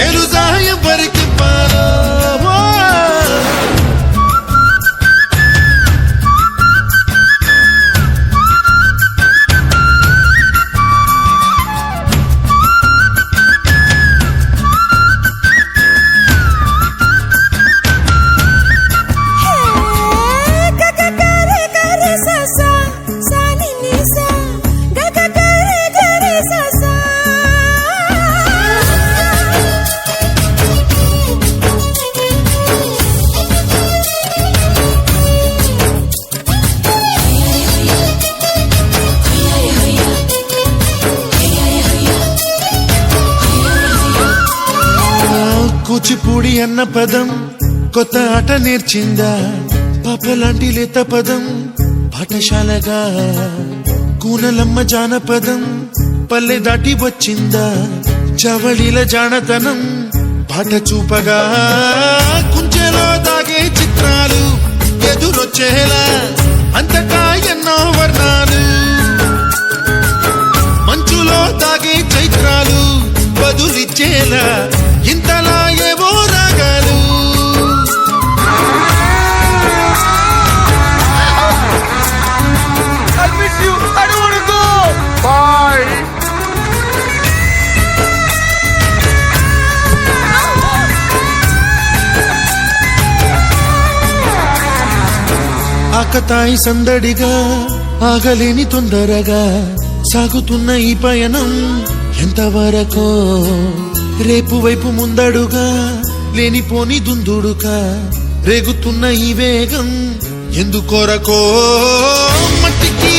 తెలుసా ఎవరికి పాలో కూచిపూడి అన్న పదం కొత్త ఆట నేర్చిందా పాపలాంటి లేత పదం పాఠశాలగా కూనలమ్మ జానపదం పల్లె దాటి వచ్చిందా చవళిల జానతనం పాట చూపగా కుంచెలో దాగే చిత్రాలు ఎదురొచ్చేలా అంతటా ఎన్నో వర్ణాలు మంచులో దాగే చైత్రాలు బదులిచ్చేలా ఇంతలా ఏవో రాగాలు ఆకతాయి సందడిగా ఆగలేని తొందరగా సాగుతున్న ఈ పయనం ఎంతవరకో రేపు వైపు ముందడుగా లేనిపోని దుందుడుగా రేగుతున్న ఈ వేగం ఎందుకొరకో మట్టికి